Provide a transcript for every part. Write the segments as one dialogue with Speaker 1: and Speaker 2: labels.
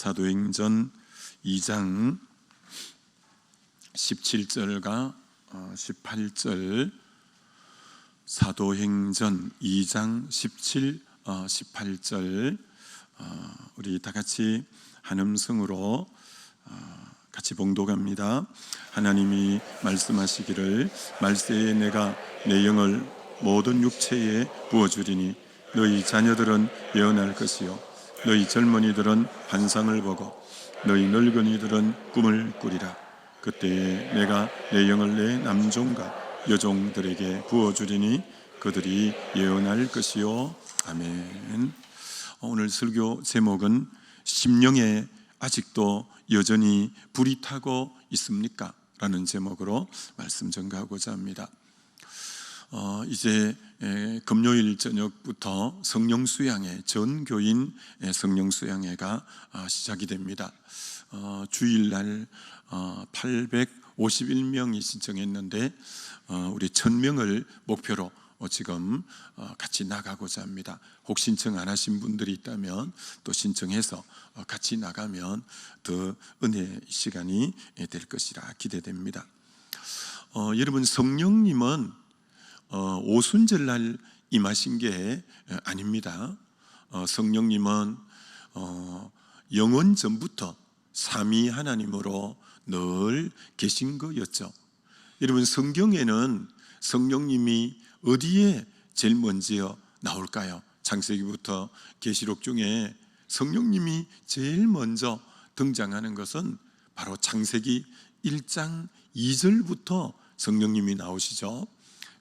Speaker 1: 사도행전 2장 17절과 18절, 사도행전 2장 17, 18절 우리 다 같이 한 음성으로 같이 봉독합니다. 하나님이 말씀하시기를 말세에 내가 내 영을 모든 육체에 부어주리니 너희 자녀들은 예언할 것이요 너희 젊은이들은 환상을 보고 너희 늙은이들은 꿈을 꾸리라. 그때에 내가 내 영을 내 남종과 여종들에게 부어주리니 그들이 예언할 것이요. 아멘. 오늘 설교 제목은 심령에 아직도 여전히 불이 타고 있습니까? 라는 제목으로 말씀 전가하고자 합니다. 이제 금요일 저녁부터 성령수양회, 전 교인 성령수양회가 시작이 됩니다. 주일날 851명이 신청했는데 우리 1000명을 목표로 지금 같이 나가고자 합니다. 혹 신청 안 하신 분들이 있다면 또 신청해서 같이 나가면 더 은혜의 시간이 될 것이라 기대됩니다. 여러분, 성령님은 오순절날 임하신 게 아닙니다. 성령님은 영원 전부터 삼위 하나님으로 늘 계신 거였죠. 여러분, 성경에는 성령님이 어디에 제일 먼저 나올까요? 창세기부터 계시록 중에 성령님이 제일 먼저 등장하는 것은 바로 창세기 1장 2절부터 성령님이 나오시죠.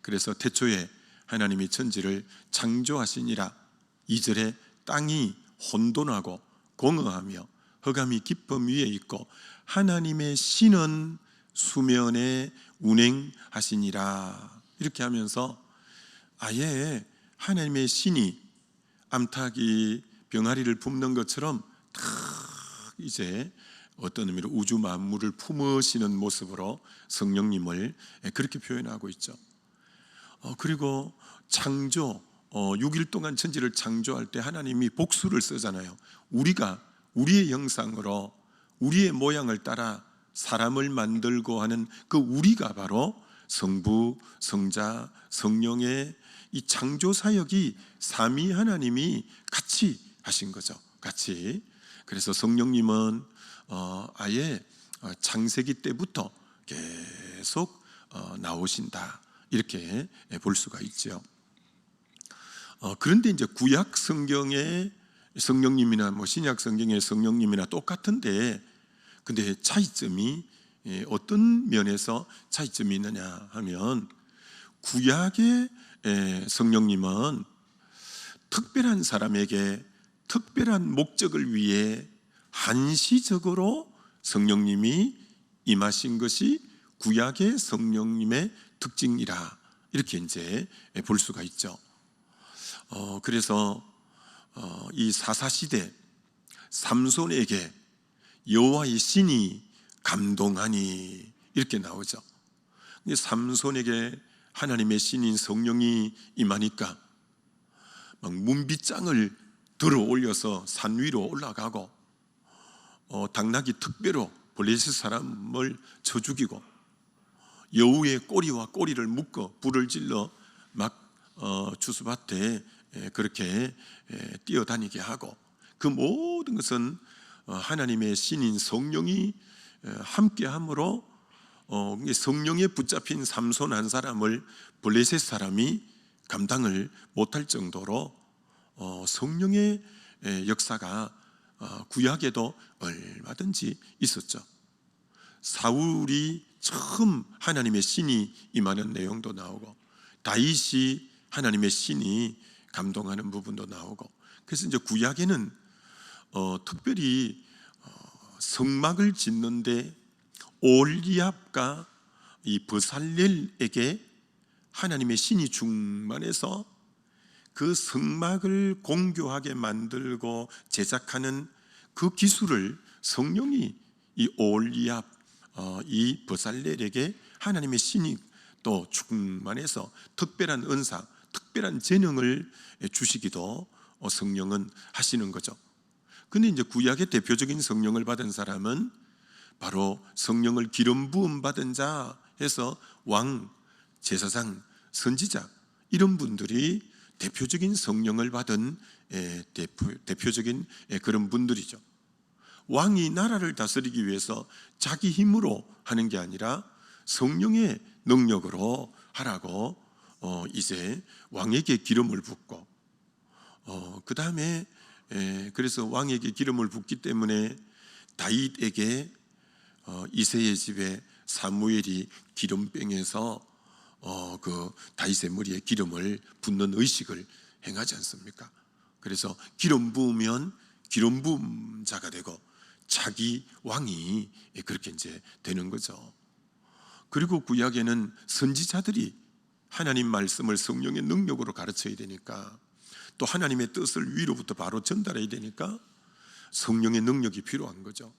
Speaker 1: 그래서 태초에 하나님이 천지를 창조하시니라. 2절에 땅이 혼돈하고 공허하며 흑암이 깊음 위에 있고 하나님의 신은 수면에 운행하시니라. 이렇게 하면서 아예 하나님의 신이 암탉이 병아리를 품는 것처럼 탁 이제 어떤 의미로 우주 만물을 품으시는 모습으로 성령님을 그렇게 표현하고 있죠. 그리고 창조, 6일 동안 천지를 창조할 때 하나님이 복수를 쓰잖아요. 우리가 우리의 형상으로 우리의 모양을 따라 사람을 만들고 하는 그 우리가 바로 성부, 성자, 성령의 이 창조 사역이 삼위 하나님이 같이 하신 거죠. 같이. 그래서 성령님은 아예 창세기 때부터 계속 나오신다, 이렇게 볼 수가 있죠. 그런데 이제 구약 성경의 성령님이나 신약 성경의 성령님이나 똑같은데, 근데 차이점이 어떤 면에서 차이점이 있느냐 하면, 구약의 성령님은 특별한 사람에게 특별한 목적을 위해 한시적으로 성령님이 임하신 것이 구약의 성령님의 특징이라, 이렇게 이제 볼 수가 있죠. 그래서 이 사사시대 삼손에게 여호와의 신이 감동하니, 이렇게 나오죠. 근데 삼손에게 하나님의 신인 성령이 임하니까 막 문빗장을 들어 올려서 산 위로 올라가고, 당나귀 특배로 블레셋 사람을 쳐 죽이고, 여우의 꼬리와 꼬리를 묶어 불을 질러 막 주수밭에 그렇게 뛰어다니게 하고, 그 모든 것은 하나님의 신인 성령이 함께함으로 성령에 붙잡힌 삼손 한 사람을 블레셋 사람이 감당을 못할 정도로 성령의 역사가 구약에도 얼마든지 있었죠. 사울이 처음 하나님의 신이 임하는 내용도 나오고, 다윗이 하나님의 신이 감동하는 부분도 나오고, 그래서 이제 구약에는 특별히 성막을 짓는데 올리압과 이 브살렐에게 하나님의 신이 충만해서 그 성막을 공교하게 만들고 제작하는 그 기술을 성령이 이 올리압, 이 브살렐에게 하나님의 신이 또 충만해서 특별한 은사, 특별한 재능을 주시기도 성령은 하시는 거죠. 근데 이제 구약의 대표적인 성령을 받은 사람은 바로 성령을 기름 부음 받은 자 해서 왕, 제사장, 선지자 이런 분들이 대표적인 성령을 받은 대표적인 그런 분들이죠. 왕이 나라를 다스리기 위해서 자기 힘으로 하는 게 아니라 성령의 능력으로 하라고 이제 왕에게 기름을 붓고 그 다음에 그래서 왕에게 기름을 붓기 때문에 다윗에게 이새의 집에 사무엘이 기름병에서 그 다윗의 머리에 기름을 붓는 의식을 행하지 않습니까? 그래서 기름 부으면 기름 부은 자가 되고 자기 왕이 그렇게 이제 되는 거죠. 그리고 구약에는 선지자들이 하나님 말씀을 성령의 능력으로 가르쳐야 되니까, 또 하나님의 뜻을 위로부터 바로 전달해야 되니까 성령의 능력이 필요한 거죠.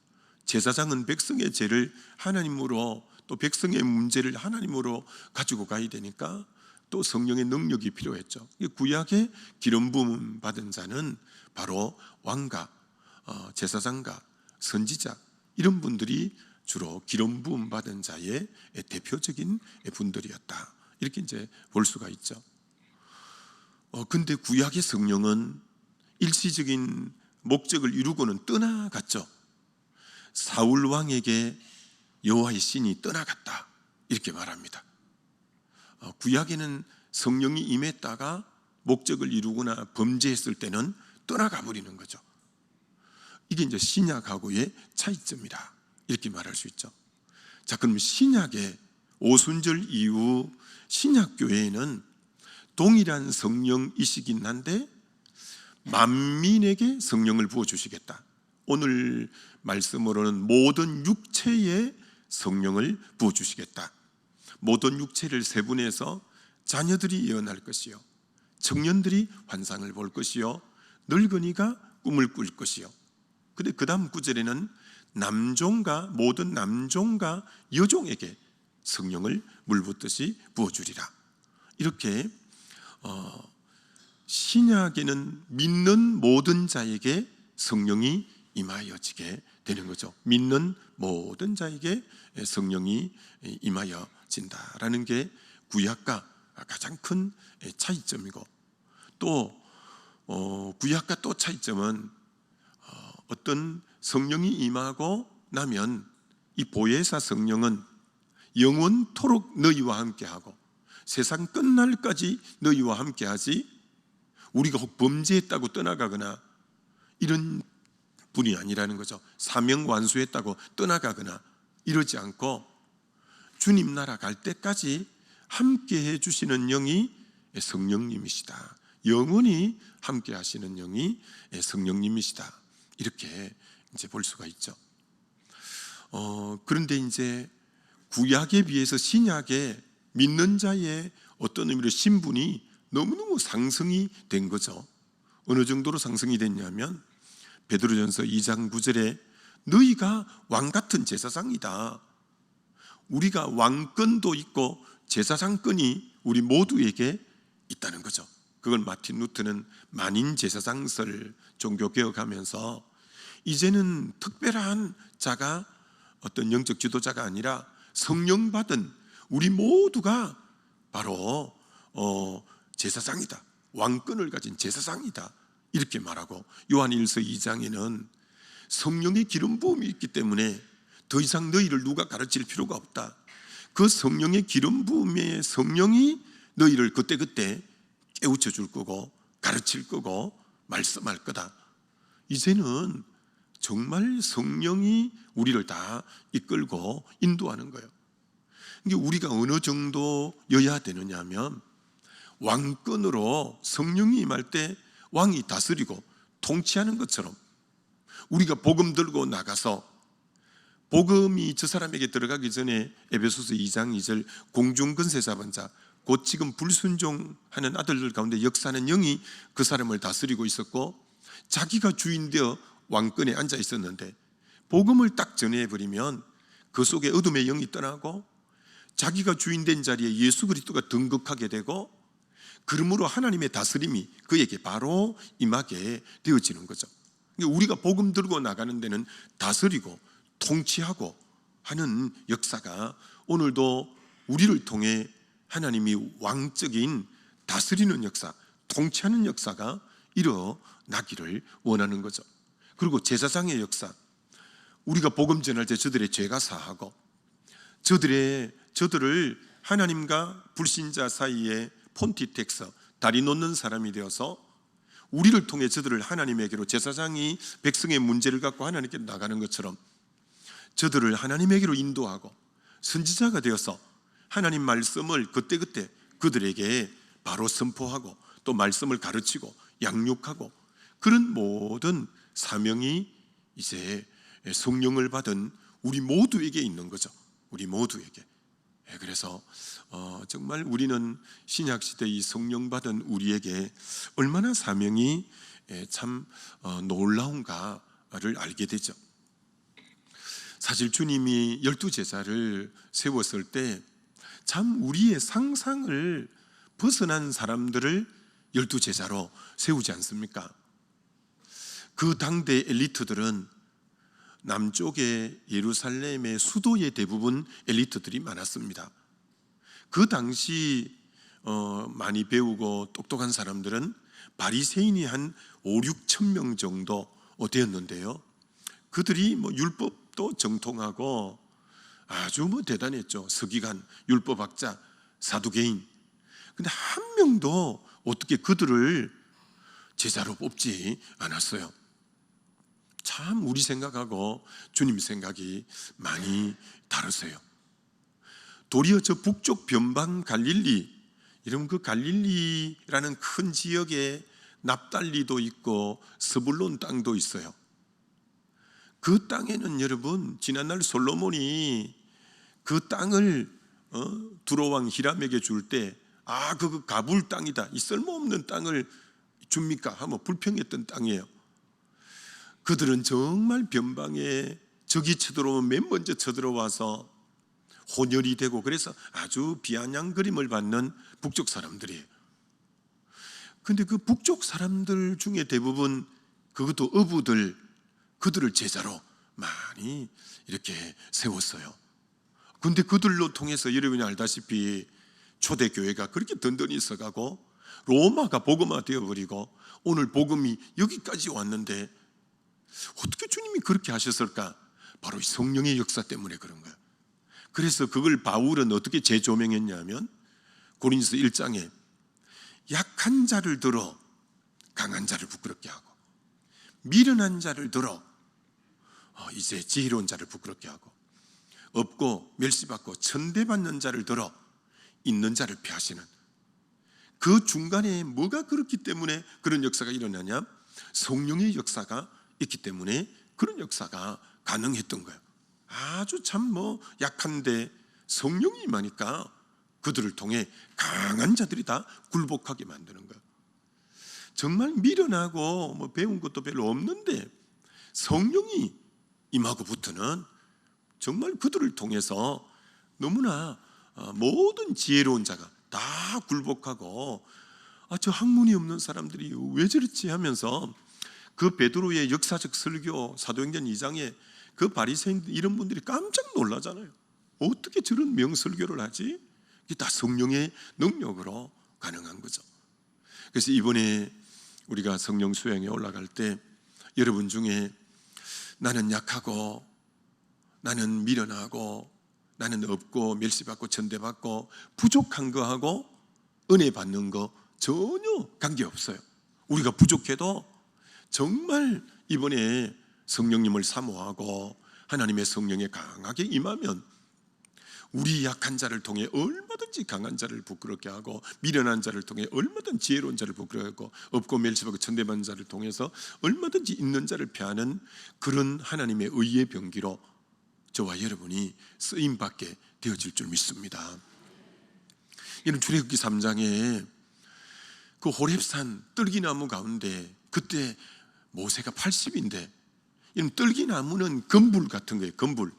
Speaker 1: 제사장은 백성의 죄를 하나님으로, 또 백성의 문제를 하나님으로 가지고 가야 되니까 또 성령의 능력이 필요했죠. 구약의 기름 부음 받은 자는 바로 왕과 제사장과 선지자 이런 분들이 주로 기름 부음 받은 자의 대표적인 분들이었다, 이렇게 이제 볼 수가 있죠. 근데 구약의 성령은 일시적인 목적을 이루고는 떠나갔죠. 사울 왕에게 여호와의 신이 떠나갔다, 이렇게 말합니다. 구약에는 성령이 임했다가 목적을 이루거나 범죄했을 때는 떠나가 버리는 거죠. 이게 이제 신약하고의 차이점이다, 이렇게 말할 수 있죠. 자, 그럼 신약의 오순절 이후 신약 교회에는 동일한 성령이시긴 한데 만민에게 성령을 부어 주시겠다. 오늘 말씀으로는 모든 육체에 성령을 부어 주시겠다. 모든 육체를 세분해서 자녀들이 예언할 것이요, 청년들이 환상을 볼 것이요, 늙은이가 꿈을 꿀 것이요. 근데 그 다음 구절에는 모든 남종과 여종에게 성령을 물붓듯이 부어주리라. 이렇게 신약에는 믿는 모든 자에게 성령이 임하여지게 되는 거죠. 믿는 모든 자에게 성령이 임하여진다라는 게 구약과 가장 큰 차이점이고, 또 구약과 또 차이점은 어떤 성령이 임하고 나면 이 보혜사 성령은 영원토록 너희와 함께하고 세상 끝날까지 너희와 함께하지, 우리가 혹 범죄했다고 떠나가거나 이런 분이 아니라는 거죠. 사명 완수했다고 떠나가거나 이러지 않고 주님 나라 갈 때까지 함께해 주시는 영이 성령님이시다. 영원히 함께 하시는 영이 성령님이시다, 이렇게 이제 볼 수가 있죠. 그런데 이제 구약에 비해서 신약에 믿는 자의 어떤 의미로 신분이 너무너무 상승이 된 거죠. 어느 정도로 상승이 됐냐면 베드로전서 2장 9절에 너희가 왕같은 제사장이다. 우리가 왕권도 있고 제사장권이 우리 모두에게 있다는 거죠. 그걸 마틴 루터는 만인 제사장설 종교개혁하면서 이제는 특별한 자가 어떤 영적 지도자가 아니라 성령 받은 우리 모두가 바로 제사장이다, 왕권을 가진 제사장이다, 이렇게 말하고, 요한일서 2장에는 성령의 기름 부음이 있기 때문에 더 이상 너희를 누가 가르칠 필요가 없다. 그 성령의 기름 부음의 성령이 너희를 그때그때 깨우쳐 줄 거고 가르칠 거고 말씀할 거다. 이제는 정말 성령이 우리를 다 이끌고 인도하는 거예요. 이게 우리가 어느 정도여야 되느냐 하면, 왕권으로 성령이 임할 때 왕이 다스리고 통치하는 것처럼 우리가 복음 들고 나가서, 복음이 저 사람에게 들어가기 전에 에베소서 2장 2절 공중근세 잡은 자, 곧 지금 불순종하는 아들들 가운데 역사하는 영이 그 사람을 다스리고 있었고 자기가 주인되어 왕권에 앉아 있었는데, 복음을 딱 전해버리면 그 속에 어둠의 영이 떠나고 자기가 주인된 자리에 예수 그리스도가 등극하게 되고, 그러므로 하나님의 다스림이 그에게 바로 임하게 되어지는 거죠. 우리가 복음 들고 나가는 데는 다스리고 통치하고 하는 역사가 오늘도 우리를 통해 하나님이 왕적인 다스리는 역사, 통치하는 역사가 일어나기를 원하는 거죠. 그리고 제사장의 역사, 우리가 복음 전할 때 저들의 죄가 사하고 저들을 하나님과 불신자 사이에 폰티텍스, 다리 놓는 사람이 되어서 우리를 통해 저들을 하나님에게로, 제사장이 백성의 문제를 갖고 하나님께 나가는 것처럼 저들을 하나님에게로 인도하고 선지자가 되어서 하나님 말씀을 그때그때 그들에게 바로 선포하고 또 말씀을 가르치고 양육하고 그런 모든 사명이 이제 성령을 받은 우리 모두에게 있는 거죠. 우리 모두에게. 그래서 정말 우리는 신약시대 이 성령 받은 우리에게 얼마나 사명이 참 놀라운가를 알게 되죠. 사실 주님이 12제자를 세웠을 때 참 우리의 상상을 벗어난 사람들을 12제자로 세우지 않습니까? 그 당대 엘리트들은 남쪽의 예루살렘의 수도의 대부분 엘리트들이 많았습니다. 그 당시 많이 배우고 똑똑한 사람들은 바리새인이 한 5-6천 명 정도 되었는데요. 그들이 율법도 정통하고 아주 대단했죠. 서기관, 율법학자, 사두개인. 근데 한 명도 어떻게 그들을 제자로 뽑지 않았어요. 참 우리 생각하고 주님 생각이 많이 다르세요. 도리어 저 북쪽 변방 갈릴리, 이런 그 갈릴리라는 큰 지역에 납달리도 있고 스불론 땅도 있어요. 그 땅에는 여러분, 지난날 솔로몬이 그 땅을 두로왕 히람에게 줄 때 그 가불 땅이다, 이 쓸모없는 땅을 줍니까? 하면 불평했던 땅이에요. 그들은 정말 변방에 적이 쳐들어오면 맨 먼저 쳐들어와서 혼혈이 되고 그래서 아주 비아냥거림을 받는 북쪽 사람들이에요. 근데 그 북쪽 사람들 중에 대부분 그것도 어부들, 그들을 제자로 많이 이렇게 세웠어요. 근데 그들로 통해서 여러분이 알다시피 초대교회가 그렇게 든든히 있어가고 로마가 복음화 되어버리고 오늘 복음이 여기까지 왔는데 어떻게 주님이 그렇게 하셨을까? 바로 이 성령의 역사 때문에 그런 거예요. 그래서 그걸 바울은 어떻게 재조명했냐면 고린도서 1장에 약한 자를 들어 강한 자를 부끄럽게 하고 미련한 자를 들어 이제 지혜로운 자를 부끄럽게 하고 없고 멸시받고 천대받는 자를 들어 있는 자를 폐하시는, 그 중간에 뭐가 그렇기 때문에 그런 역사가 일어나냐? 성령의 역사가 있기 때문에 그런 역사가 가능했던 거예요. 아주 참 약한데 성령이 임하니까 그들을 통해 강한 자들이 다 굴복하게 만드는 거예요. 정말 미련하고 배운 것도 별로 없는데 성령이 임하고 붙으는, 정말 그들을 통해서 너무나 모든 지혜로운 자가 다 굴복하고 저 학문이 없는 사람들이 왜 저렇지 하면서 그 베드로의 역사적 설교 사도행전 2장에 그 바리새인 이런 분들이 깜짝 놀라잖아요. 어떻게 저런 명설교를 하지? 이게 다 성령의 능력으로 가능한 거죠. 그래서 이번에 우리가 성령 수양에 올라갈 때 여러분 중에 나는 약하고 나는 미련하고 나는 없고 멸시받고 천대받고 부족한 거하고 은혜 받는 거 전혀 관계없어요. 우리가 부족해도 정말 이번에 성령님을 사모하고 하나님의 성령에 강하게 임하면 우리 약한 자를 통해 얼마든지 강한 자를 부끄럽게 하고 미련한 자를 통해 얼마든지 지혜로운 자를 부끄럽게 하고 없고 멸시받고 천대받는 자를 통해서 얼마든지 있는 자를 폐하는 그런 하나님의 의의 병기로 저와 여러분이 쓰임받게 되어질 줄 믿습니다. 이는 출애굽기 3장에 그 호렙산 뜰기나무 가운데 그때 모세가 80인데 이런 뜰기나무는 건불 같은 거예요. 건불.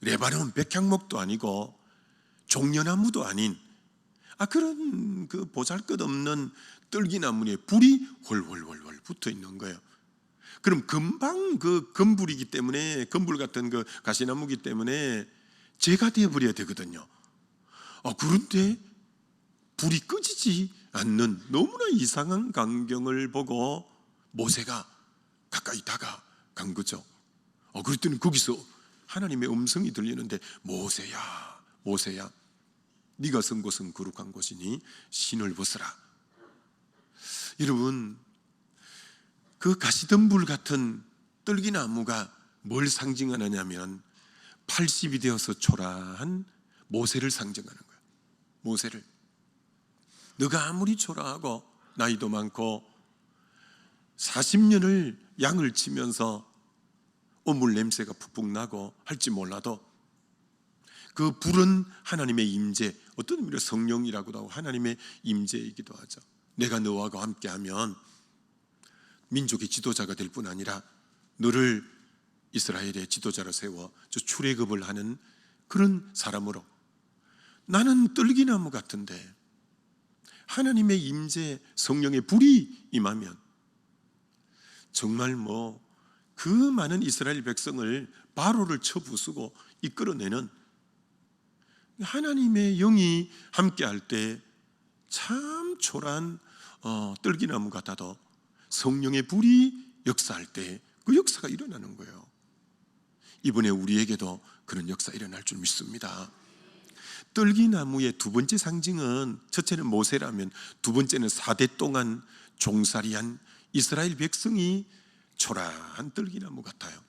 Speaker 1: 레바논 백향목도 아니고 종려나무도 아닌 그런 그 보잘것없는 뜰기나무에 불이 훨훨 붙어 있는 거예요. 그럼 금방 그 금불이기 때문에, 금불 같은 그 가시나무기 때문에 재가 되어버려야 되거든요. 그런데 불이 꺼지지 않는 너무나 이상한 광경을 보고 모세가 가까이 다가간 거죠. 그랬더니 거기서 하나님의 음성이 들리는데, 모세야, 모세야, 네가 선 곳은 거룩한 곳이니 신을 벗으라. 여러분, 그 가시덤불 같은 떨기나무가 뭘 상징하느냐면 80이 되어서 초라한 모세를 상징하는 거예요. 모세를. 너가 아무리 초라하고 나이도 많고 40년을 양을 치면서 오물 냄새가 푹푹 나고 할지 몰라도, 그 불은 하나님의 임재, 어떤 의미로 성령이라고도 하고 하나님의 임재이기도 하죠. 내가 너와 함께하면 민족의 지도자가 될 뿐 아니라 너를 이스라엘의 지도자로 세워 출애굽을 하는 그런 사람으로, 나는 떨기나무 같은데 하나님의 임재, 성령의 불이 임하면 정말 그 많은 이스라엘 백성을 바로를 쳐부수고 이끌어내는, 하나님의 영이 함께할 때 참 초라한 떨기나무 같아도 성령의 불이 역사할 때 그 역사가 일어나는 거예요. 이번에 우리에게도 그런 역사 일어날 줄 믿습니다. 떨기나무의 두 번째 상징은, 첫째는 모세라면 두 번째는 4대 동안 종살이한 이스라엘 백성이 초라한 떨기나무 같아요.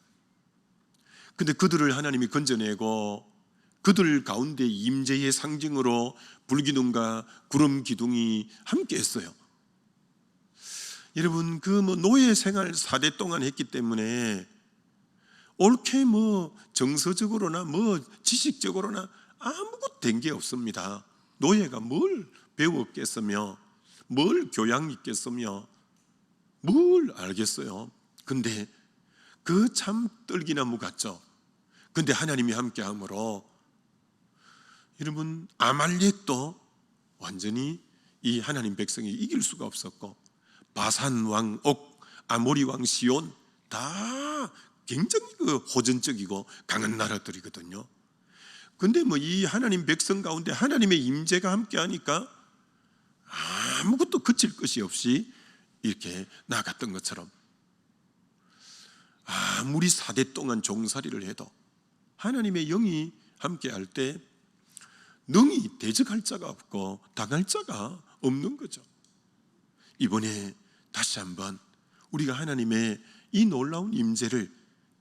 Speaker 1: 근데 그들을 하나님이 건져내고 그들 가운데 임재의 상징으로 불기둥과 구름 기둥이 함께 했어요. 여러분, 노예 생활 4대 동안 했기 때문에 옳게 정서적으로나 지식적으로나 아무것도 된 게 없습니다. 노예가 뭘 배웠겠으며, 뭘 교양 있겠으며, 뭘 알겠어요. 근데 그 참 떨기나무 같죠. 근데 하나님이 함께함으로 여러분, 아말렉도 완전히 이 하나님 백성이 이길 수가 없었고, 바산 왕 옥, 아모리 왕 시온 다 굉장히 호전적이고 강한 나라들이거든요. 근데 이 하나님 백성 가운데 하나님의 임재가 함께하니까 아무것도 그칠 것이 없이 이렇게 나갔던 것처럼, 아무리 4대 동안 종살이를 해도 하나님의 영이 함께할 때 능히 대적할 자가 없고 당할 자가 없는 거죠. 이번에 다시 한번 우리가 하나님의 이 놀라운 임재를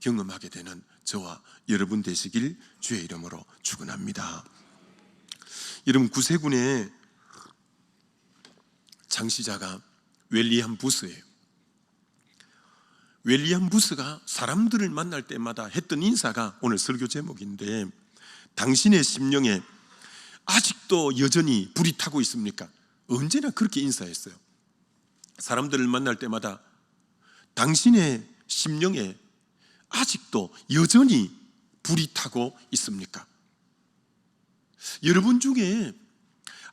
Speaker 1: 경험하게 되는 저와 여러분 되시길 주의 이름으로 축원합니다. 여러분, 구세군의 창시자가 윌리엄 부스예요. 윌리엄 부스가 사람들을 만날 때마다 했던 인사가 오늘 설교 제목인데, 당신의 심령에 아직도 여전히 불이 타고 있습니까? 언제나 그렇게 인사했어요. 사람들을 만날 때마다 당신의 심령에 아직도 여전히 불이 타고 있습니까? 여러분 중에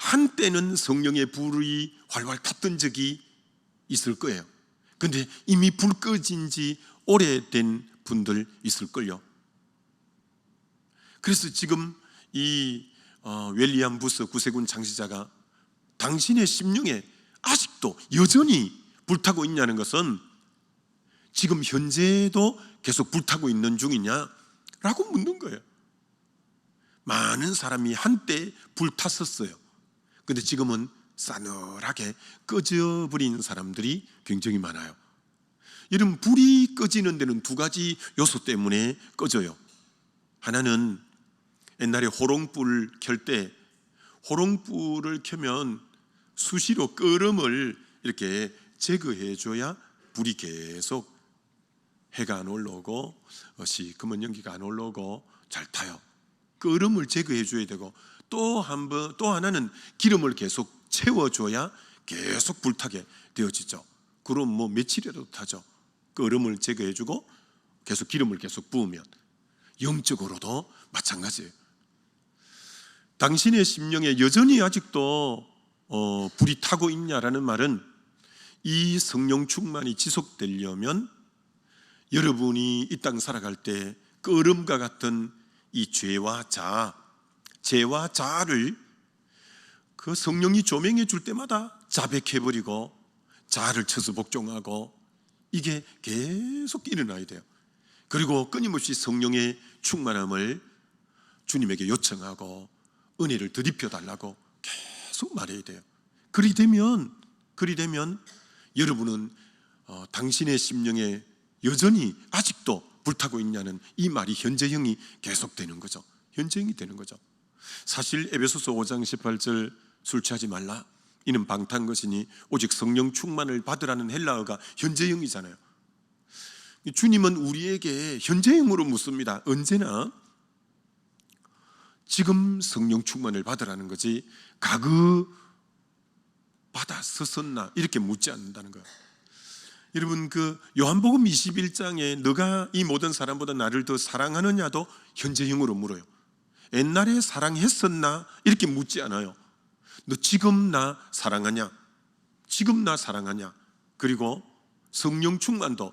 Speaker 1: 한때는 성령의 불이 활활 탔던 적이 있을 거예요. 근데 이미 불 꺼진 지 오래된 분들 있을걸요. 그래서 지금 이 윌리엄 부스 구세군 창시자가 당신의 심령에 아직도 여전히 불타고 있냐는 것은 지금 현재도 계속 불타고 있는 중이냐라고 묻는 거예요. 많은 사람이 한때 불탔었어요. 근데 지금은 싸늘하게 꺼져버린 사람들이 굉장히 많아요. 여러분, 불이 꺼지는 데는 두 가지 요소 때문에 꺼져요. 하나는 옛날에 호롱불 켤 때, 호롱불을 켜면 수시로 끄름을 이렇게 제거해 줘야 불이 계속, 해가 안 올라오고 시커먼 연기가 안 올라오고 잘 타요. 끄름을 제거해 줘야 되고, 또 하나는 기름을 계속 채워줘야 계속 불타게 되어지죠. 그럼 며칠이라도 타죠. 끄름을 제거해 주고 계속 기름을 계속 부으면. 영적으로도 마찬가지예요. 당신의 심령에 여전히 아직도 불이 타고 있냐라는 말은, 이 성령 충만이 지속되려면 여러분이 이 땅 살아갈 때 그 얼음과 같은 이 죄와 자아를 그 성령이 조명해 줄 때마다 자백해버리고 자아를 쳐서 복종하고 이게 계속 일어나야 돼요. 그리고 끊임없이 성령의 충만함을 주님에게 요청하고 은혜를 드리펴 달라고 계속 말해야 돼요. 그리 되면 여러분은 당신의 심령에 여전히 아직도 불타고 있냐는 이 말이 현재형이 계속되는 거죠. 현재형이 되는 거죠. 사실 에베소서 5장 18절 술 취하지 말라 이는 방탕한 것이니 오직 성령 충만을 받으라는 헬라어가 현재형이잖아요. 주님은 우리에게 현재형으로 묻습니다. 언제나 지금 성령 충만을 받으라는 거지 과거 받았었나 이렇게 묻지 않는다는 거예요. 여러분 그 요한복음 21장에 너가 이 모든 사람보다 나를 더 사랑하느냐도 현재형으로 물어요. 옛날에 사랑했었나 이렇게 묻지 않아요. 너 지금 나 사랑하냐? 지금 나 사랑하냐? 그리고 성령 충만도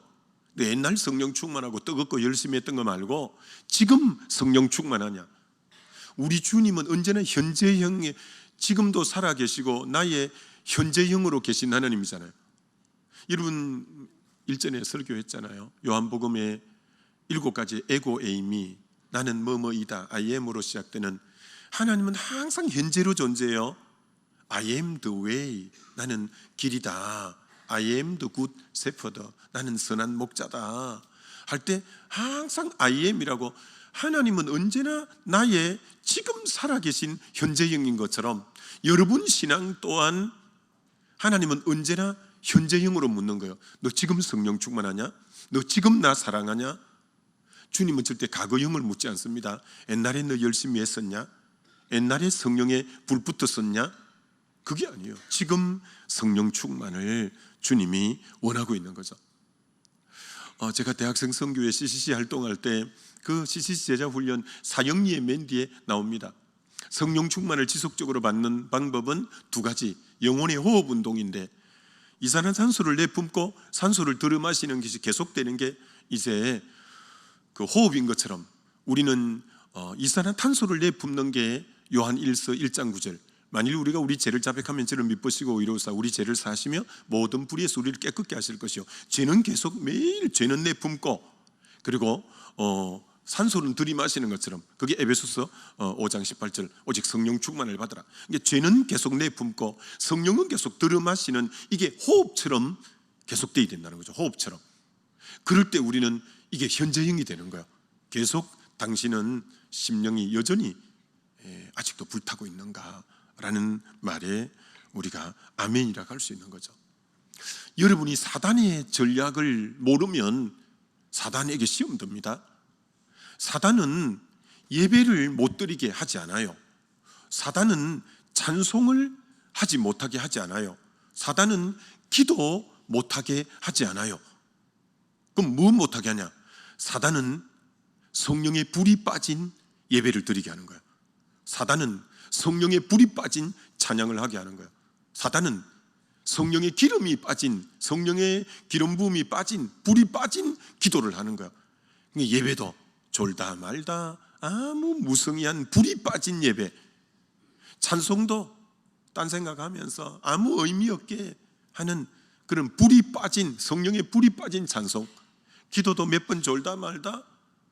Speaker 1: 너 옛날 성령 충만하고 뜨겁고 열심히 했던 거 말고 지금 성령 충만하냐? 우리 주님은 언제나 현재형에 지금도 살아계시고 나의 현재형으로 계신 하나님이잖아요. 여러분 일전에 설교했잖아요. 요한복음의 7가지 에고 에이미 나는 뭐뭐이다 I am으로 시작되는 하나님은 항상 현재로 존재해요. I am the way 나는 길이다. I am the good shepherd 나는 선한 목자다 할 때 항상 I am이라고 하나님은 언제나 나의 지금 살아계신 현재형인 것처럼 여러분 신앙 또한 하나님은 언제나 현재형으로 묻는 거예요. 너 지금 성령 충만하냐? 너 지금 나 사랑하냐? 주님은 절대 과거형을 묻지 않습니다. 옛날에 너 열심히 했었냐? 옛날에 성령에 불 붙었었냐? 그게 아니에요. 지금 성령 충만을 주님이 원하고 있는 거죠. 제가 대학생 선교회 CCC 활동할 때 그 CCC 제자 훈련 사형리의 맨 뒤에 나옵니다. 성령 충만을 지속적으로 받는 방법은 2가지. 영혼의 호흡 운동인데 이산화탄소를 내뿜고 산소를 들여 마시는 것이 계속되는 게 이제 그 호흡인 것처럼 우리는 이산화탄소를 내뿜는 게 요한 1서 1장 9절 만일 우리가 우리 죄를 자백하면 죄를 미쁘시고 의로우사 우리 죄를 사하시며 모든 불의에서 우리를 깨끗게 하실 것이요 죄는 계속 매일 죄는 내뿜고 그리고 산소는 들이마시는 것처럼 그게 에베소서 5장 18절 오직 성령 충만을 받으라. 이게 죄는 계속 내뿜고 성령은 계속 들이마시는 이게 호흡처럼 계속되어야 된다는 거죠. 호흡처럼. 그럴 때 우리는 이게 현재형이 되는 거예요. 계속 당신은 심령이 여전히 아직도 불타고 있는가라는 말에 우리가 아멘이라고 할 수 있는 거죠. 여러분이 사단의 전략을 모르면 사단에게 시험 듭니다. 사단은 예배를 못 드리게 하지 않아요. 사단은 찬송을 하지 못하게 하지 않아요. 사단은 기도 못하게 하지 않아요. 그럼 뭐 못하게 하냐? 사단은 성령의 불이 빠진 예배를 드리게 하는 거예요. 사단은 성령의 불이 빠진 찬양을 하게 하는 거예요. 사단은 성령의 기름이 빠진 성령의 기름 부음이 빠진 불이 빠진 기도를 하는 거예요. 예배도 졸다 말다 아무 무성의한 불이 빠진 예배, 찬송도 딴 생각하면서 아무 의미 없게 하는 그런 불이 빠진 성령의 불이 빠진 찬송, 기도도 몇 번 졸다 말다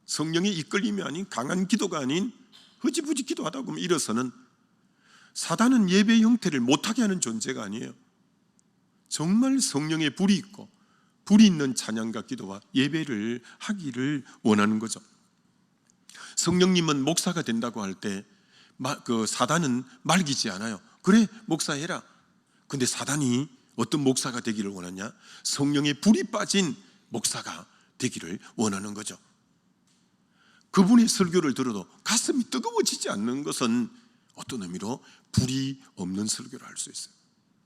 Speaker 1: 성령의 이끌림이 아닌 강한 기도가 아닌 흐지부지 기도하다 보면 일어서는 사단은 예배 형태를 못하게 하는 존재가 아니에요. 정말 성령의 불이 있고 불이 있는 찬양과 기도와 예배를 하기를 원하는 거죠. 성령님은 목사가 된다고 할 때 그 사단은 말기지 않아요. 그래 목사해라. 근데 사단이 어떤 목사가 되기를 원하냐? 성령의 불이 빠진 목사가 되기를 원하는 거죠. 그분의 설교를 들어도 가슴이 뜨거워지지 않는 것은 어떤 의미로 불이 없는 설교를 할 수 있어요.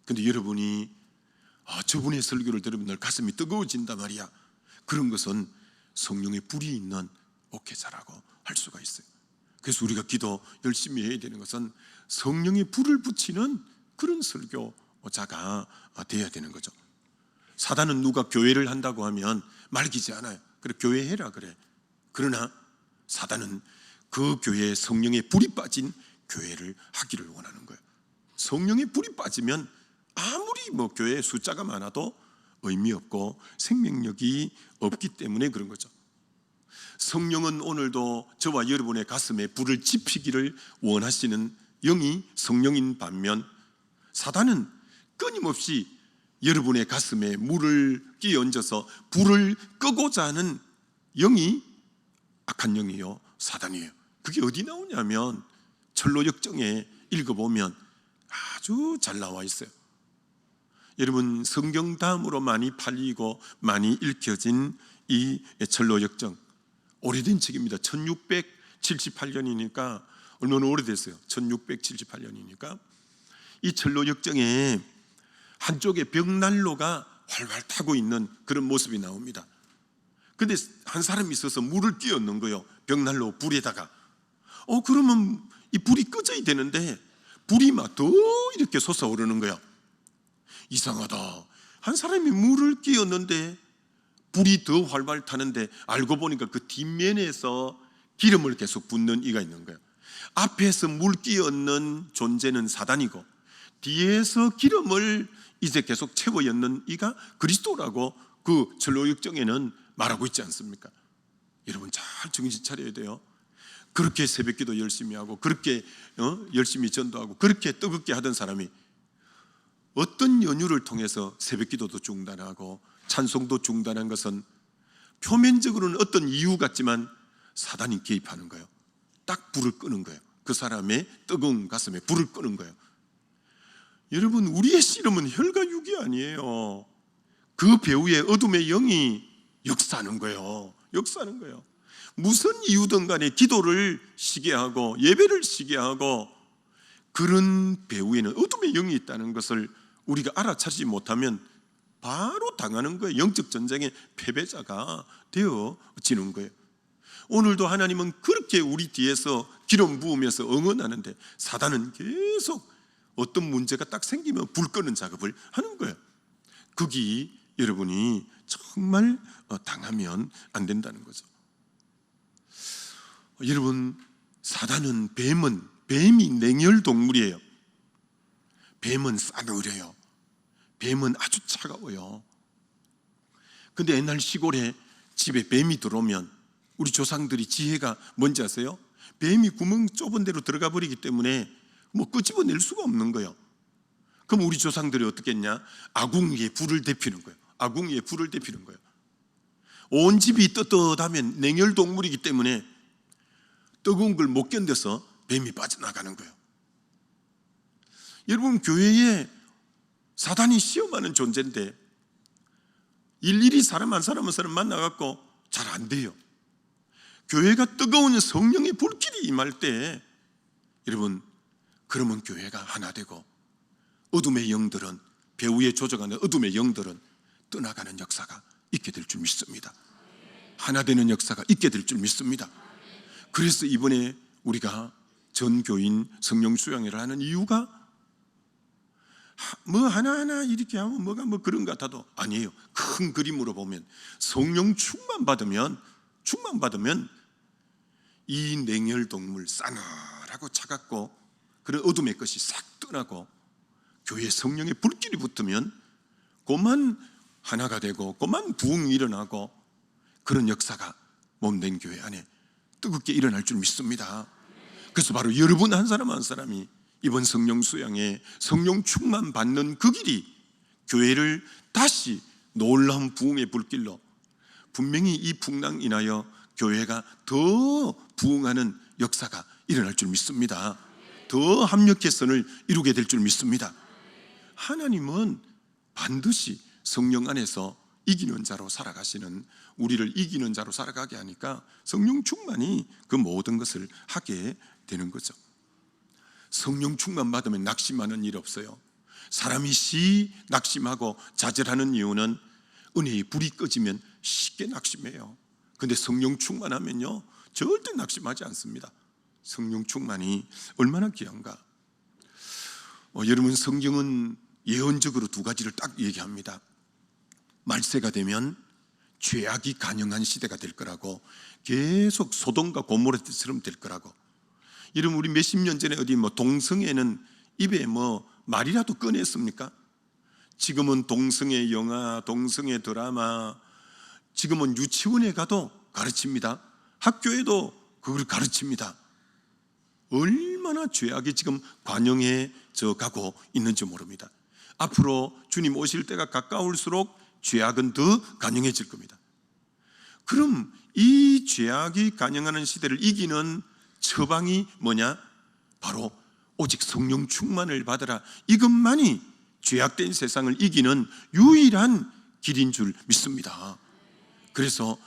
Speaker 1: 근데 여러분이 저분의 설교를 들으면 늘 가슴이 뜨거워진단 말이야. 그런 것은 성령의 불이 있는 목회자라고 할 수가 있어요. 그래서 우리가 기도 열심히 해야 되는 것은 성령의 불을 붙이는 그런 설교자가 되어야 되는 거죠. 사단은 누가 교회를 한다고 하면 말기지 않아요. 그래 교회 해라 그래. 그러나 사단은 그 교회에 성령의 불이 빠진 교회를 하기를 원하는 거예요. 성령의 불이 빠지면 아무리 뭐 교회에 숫자가 많아도 의미 없고 생명력이 없기 때문에 그런 거죠. 성령은 오늘도 저와 여러분의 가슴에 불을 지피기를 원하시는 영이 성령인 반면, 사단은 끊임없이 여러분의 가슴에 물을 끼얹어서 불을 끄고자 하는 영이 악한 영이요, 사단이에요. 그게 어디 나오냐면 철로역정에 읽어보면 아주 잘 나와 있어요. 여러분, 성경 다음으로 많이 팔리고 많이 읽혀진 이 철로역정, 오래된 책입니다. 1678년이니까 얼마나 오래됐어요. 1678년이니까 이 철로역정에 한쪽에 벽난로가 활활 타고 있는 그런 모습이 나옵니다. 근데 한 사람이 있어서 물을 끼얹는 거예요. 벽난로 불에다가. 그러면 이 불이 꺼져야 되는데 불이 막 더 이렇게 솟아오르는 거예요. 이상하다. 한 사람이 물을 끼얹는데 불이 더 활발 타는데 알고 보니까 그 뒷면에서 기름을 계속 붓는 이가 있는 거예요. 앞에서 물 끼얹는 존재는 사단이고 뒤에서 기름을 이제 계속 채워 였는 이가 그리스도라고 그 철로역정에는 말하고 있지 않습니까? 여러분 잘 정신 차려야 돼요. 그렇게 새벽기도 열심히 하고 그렇게 열심히 전도하고 그렇게 뜨겁게 하던 사람이 어떤 연유를 통해서 새벽기도도 중단하고 찬송도 중단한 것은 표면적으로는 어떤 이유 같지만 사단이 개입하는 거예요. 딱 불을 끄는 거예요. 그 사람의 뜨거운 가슴에 불을 끄는 거예요. 여러분, 우리의 씨름은 혈과 육이 아니에요. 그 배후에 어둠의 영이 역사하는 거예요. 역사하는 거예요. 무슨 이유든 간에 기도를 쉬게 하고 예배를 쉬게 하고 그런 배후에는 어둠의 영이 있다는 것을 우리가 알아차리지 못하면 바로 당하는 거예요. 영적 전쟁의 패배자가 되어지는 거예요. 오늘도 하나님은 그렇게 우리 뒤에서 기름 부으면서 응원하는데 사단은 계속 어떤 문제가 딱 생기면 불 끄는 작업을 하는 거예요. 거기 여러분이 정말 당하면 안 된다는 거죠. 여러분, 사단은 뱀이 냉혈 동물이에요. 뱀은 싸늘해요. 뱀은 아주 차가워요. 근데 옛날 시골에 집에 뱀이 들어오면 우리 조상들이 지혜가 뭔지 아세요? 뱀이 구멍 좁은 데로 들어가 버리기 때문에 뭐 끄집어낼 수가 없는 거예요. 그럼 우리 조상들이 어떻게 했냐? 아궁 위에 불을 데피는 거예요. 아궁 위에 불을 데피는 거예요. 온 집이 떳떳하면 냉혈 동물이기 때문에 뜨거운 걸 못 견뎌서 뱀이 빠져나가는 거예요. 여러분, 교회에 사단이 시험하는 존재인데 일일이 사람 한 사람 한 사람 만나갖고 잘 안 돼요. 교회가 뜨거운 성령의 불길이 임할 때 여러분, 그러면 교회가 하나 되고 어둠의 영들은, 배후에 조정하는 어둠의 영들은 떠나가는 역사가 있게 될 줄 믿습니다. 하나 되는 역사가 있게 될 줄 믿습니다. 그래서 이번에 우리가 전교인 성령 수양회를 하는 이유가 뭐 하나하나 이렇게 하면 뭐가 뭐 그런 것 같아도 아니에요. 큰 그림으로 보면 성령 충만 받으면 이 냉혈 동물, 싸늘하고 차갑고 그런 어둠의 것이 싹 떠나고 교회에 성령의 불길이 붙으면 그만 하나가 되고 그만 부흥이 일어나고 그런 역사가 몸된 교회 안에 뜨겁게 일어날 줄 믿습니다. 그래서 바로 여러분 한 사람 한 사람이 이번 성령 수양에 성령 충만 받는 그 길이 교회를 다시 놀라운 부흥의 불길로, 분명히 이 풍랑 인하여 교회가 더 부흥하는 역사가 일어날 줄 믿습니다. 더 합력개선을 이루게 될 줄 믿습니다. 하나님은 반드시 성령 안에서 이기는 자로 살아가시는, 우리를 이기는 자로 살아가게 하니까 성령 충만이 그 모든 것을 하게 되는 거죠. 성령 충만 받으면 낙심하는 일 없어요. 사람이 낙심하고 좌절하는 이유는 은혜의 불이 꺼지면 쉽게 낙심해요. 근데 성령 충만하면요 절대 낙심하지 않습니다. 성령 충만이 얼마나 귀한가. 여러분, 성경은 예언적으로 두 가지를 딱 얘기합니다. 말세가 되면 죄악이 간영한 시대가 될 거라고, 계속 소돔과 고모라처럼 될 거라고. 여러분, 우리 몇십 년 전에 어디 동성애는 입에 말이라도 꺼냈습니까? 지금은 동성애 영화, 동성애 드라마, 지금은 유치원에 가도 가르칩니다. 학교에도 그걸 가르칩니다. 얼마나 죄악이 지금 관영해져 가고 있는지 모릅니다. 앞으로 주님 오실 때가 가까울수록 죄악은 더 관영해질 겁니다. 그럼 이 죄악이 관영하는 시대를 이기는 처방이 뭐냐? 바로 오직 성령 충만을 받으라. 이것만이 죄악된 세상을 이기는 유일한 길인 줄 믿습니다. 그래서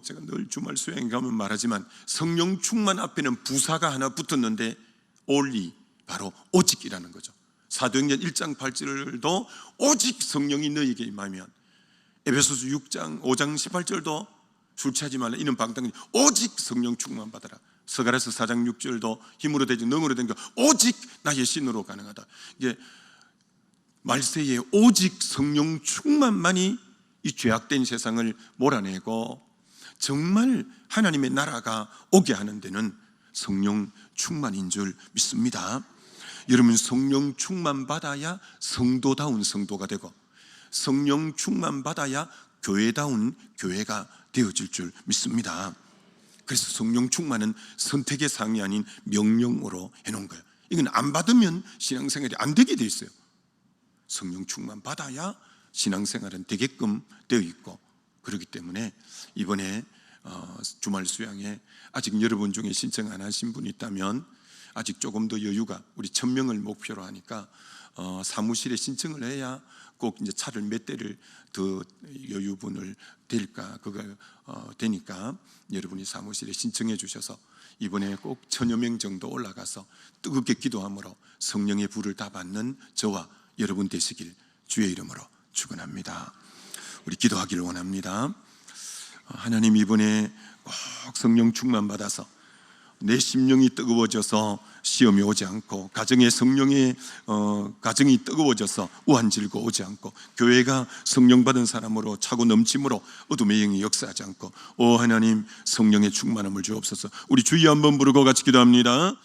Speaker 1: 제가 늘 주말 수양에 가면 말하지만, 성령 충만 앞에는 부사가 하나 붙었는데 only, 바로 오직이라는 거죠. 사도행전 1장 8절도 오직 성령이 너희에게 임하면, 에베소서 6장 5장 18절도 술 취하지 말라 이는 방탕이 오직 성령 충만 받아라. 서가라서 4장 6절도 힘으로 되지 능으로 된 거 오직 나의 신으로 가능하다. 이게 말세에 오직 성령 충만만이 이 죄악된 세상을 몰아내고 정말 하나님의 나라가 오게 하는 데는 성령 충만인 줄 믿습니다. 여러분, 성령 충만 받아야 성도다운 성도가 되고, 성령 충만 받아야 교회다운 교회가 되어질 줄 믿습니다. 그래서 성령 충만은 선택의 사항이 아닌 명령으로 해놓은 거예요. 이건 안 받으면 신앙생활이 안 되게 돼 있어요. 성령 충만 받아야 신앙생활은 되게끔 되어 있고, 그렇기 때문에 이번에 주말 수양에 아직 여러분 중에 신청 안 하신 분이 있다면, 아직 조금 더 여유가, 우리 1000명을 목표로 하니까 사무실에 신청을 해야 꼭 이제 차를 몇 대를 더 여유분을 될까, 그거 되니까 여러분이 사무실에 신청해 주셔서 이번에 꼭 1000여 명 정도 올라가서 뜨겁게 기도함으로 성령의 불을 다 받는 저와 여러분 되시길 주의 이름으로 축원합니다. 우리 기도하기를 원합니다. 하나님, 이번에 꼭 성령 충만 받아서 내 심령이 뜨거워져서 시험이 오지 않고, 가정의 성령의 가정이 뜨거워져서 우한질고 오지 않고, 교회가 성령 받은 사람으로 차고 넘침으로 어둠의 영이 역사하지 않고, 오 하나님, 성령의 충만함을 주옵소서. 우리 주여 한번 부르고 같이 기도합니다.